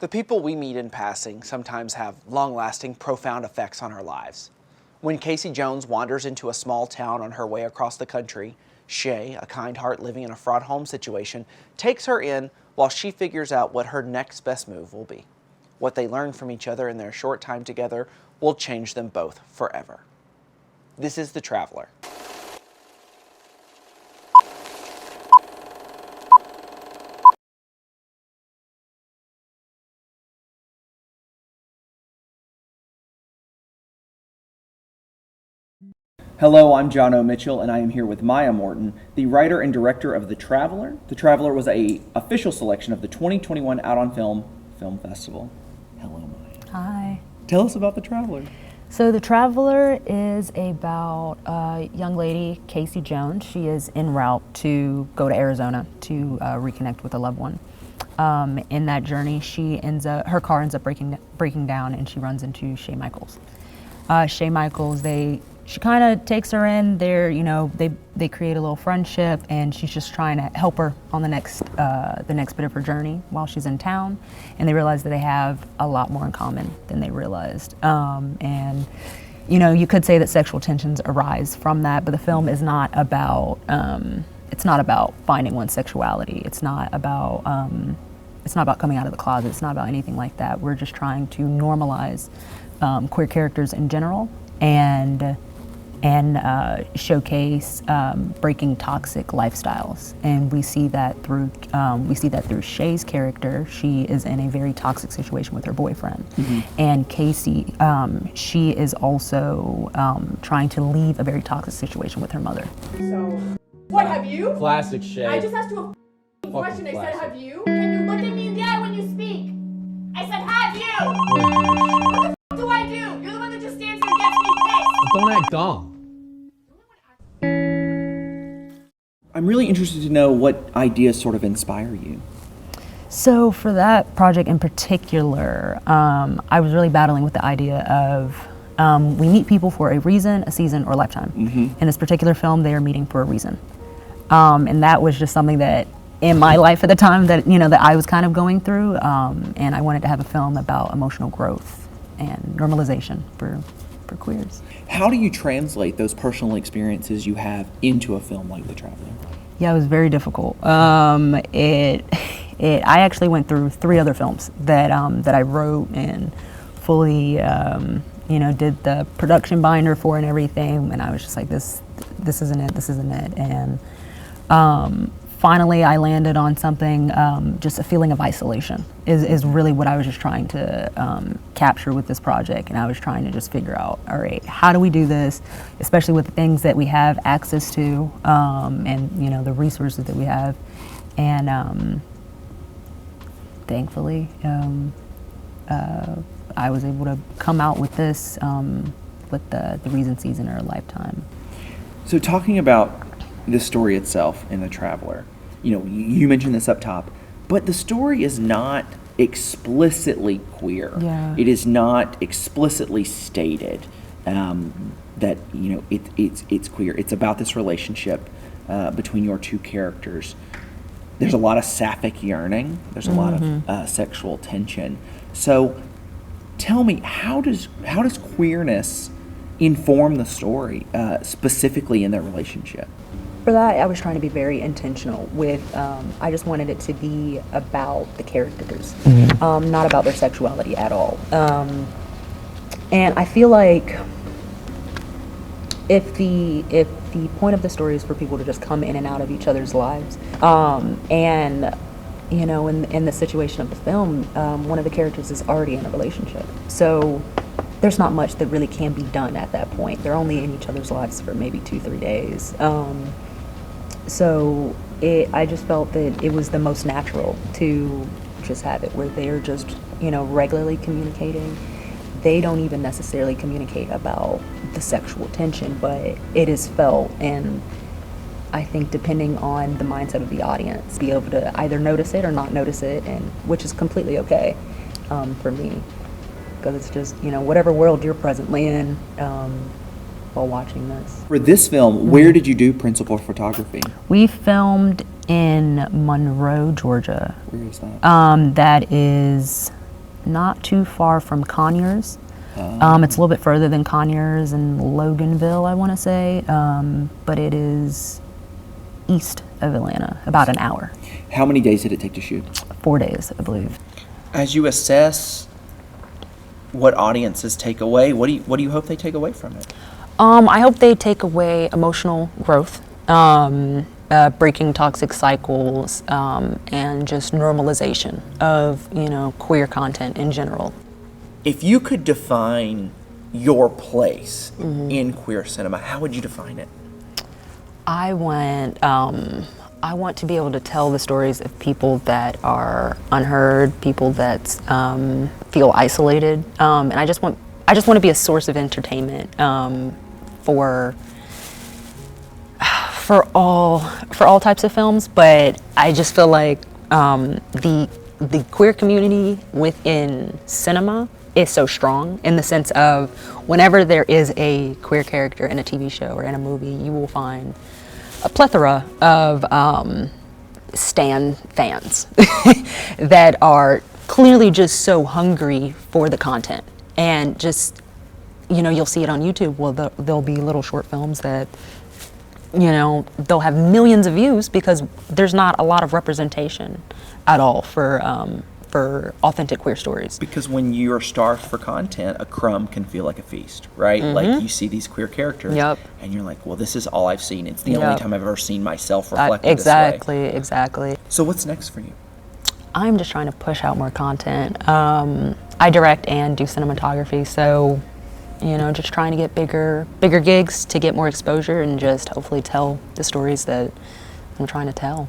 The people we meet in passing sometimes have long-lasting, profound effects on our lives. When Casey Jones wanders into a small town on her way across the country, Shay, a kind heart living in a fraud home situation, takes her in while she figures out what her next best move will be. What they learn from each other in their short time together will change them both forever. This is The Traveler. Hello, I'm John O. Mitchell, and I am here with Mya Morton, the writer and director of The Traveler. The Traveler was an official selection of the 2021 Out on Film Festival. Hello, Mya. Hi. Tell us about The Traveler. So The Traveler is about a young lady, Casey Jones. She is en route to go to Arizona to reconnect with a loved one. In that journey, her car ends up breaking down, and she runs into Shay Michaels. Shay Michaels, she kind of takes her in. They create a little friendship, and she's just trying to help her on the next bit of her journey while she's in town. And they realize that they have a lot more in common than they realized. And you could say that sexual tensions arise from that, but the film is not about finding one's sexuality. It's not about coming out of the closet. It's not about anything like that. We're just trying to normalize queer characters in general and showcase breaking toxic lifestyles, and we see that through Shay's character. She is in a very toxic situation with her boyfriend, and Casey, she is also trying to leave a very toxic situation with her mother. So, what have you? Classic Shay. I just asked you a question. I said, have you? Can you look at me in the eye when you speak? I said, have you? What the f do I do? You're the one that just stands here and gets me pissed. Don't act dumb. I'm really interested to know what ideas sort of inspire you. So for that project in particular, I was really battling with the idea of we meet people for a reason, a season, or a lifetime. In this particular film, they are meeting for a reason. And that was just something that in my life at the time that I was kind of going through, and I wanted to have a film about emotional growth and normalization for queers. How do you translate those personal experiences you have into a film like The Traveler? Yeah, it was very difficult. I actually went through 3 other films that I wrote and fully did the production binder for and everything, and I was just like, this isn't it. And finally I landed on something, just a feeling of isolation is really what I was just trying to capture with this project. And I was trying to just figure out, all right, how do we do this, especially with the things that we have access to, and the resources that we have. And thankfully I was able to come out with this, with the reason, season, or lifetime. So talking about the story itself in The Traveler, you mentioned this up top, but the story is not explicitly queer. Yeah. It is not explicitly stated that it's queer. It's about this relationship between your two characters. There's a lot of sapphic yearning. There's a lot of sexual tension. So tell me, how does queerness inform the story, specifically in their relationship? For that, I was trying to be very intentional with, I just wanted it to be about the characters, not about their sexuality at all. And I feel like if the point of the story is for people to just come in and out of each other's lives, and in the situation of the film, one of the characters is already in a relationship, so there's not much that really can be done at that point. They're only in each other's lives for maybe 2-3 days. So I just felt that it was the most natural to just have it where they're just, regularly communicating. They don't even necessarily communicate about the sexual tension, but it is felt, and I think depending on the mindset of the audience, be able to either notice it or not notice it, and which is completely okay for me, because it's just, whatever world you're presently in, while watching this. For this film, where did you do principal photography? We filmed in Monroe, Georgia. Where is that? That is not too far from Conyers. It's a little bit further than Conyers and Loganville, I want to say, but it is east of Atlanta, about an hour. How many days did it take to shoot? 4 days, I believe. As you assess what audiences take away, what do you hope they take away from it? I hope they take away emotional growth, breaking toxic cycles, and just normalization of, queer content in general. If you could define your place in queer cinema, how would you define it? I want to be able to tell the stories of people that are unheard, people that feel isolated, and I just want to be a source of entertainment for all types of films. But I just feel like the queer community within cinema is so strong, in the sense of whenever there is a queer character in a TV show or in a movie, you will find a plethora of stan fans that are clearly just so hungry for the content. And just, you'll see it on YouTube. Well, there'll be little short films that, they'll have millions of views because there's not a lot of representation at all for authentic queer stories. Because when you're starved for content, a crumb can feel like a feast, right? Like you see these queer characters, and you're like, well, this is all I've seen. It's the only time I've ever seen myself reflected this way. Exactly. So what's next for you? I'm just trying to push out more content. I direct and do cinematography, so just trying to get bigger gigs to get more exposure and just hopefully tell the stories that I'm trying to tell.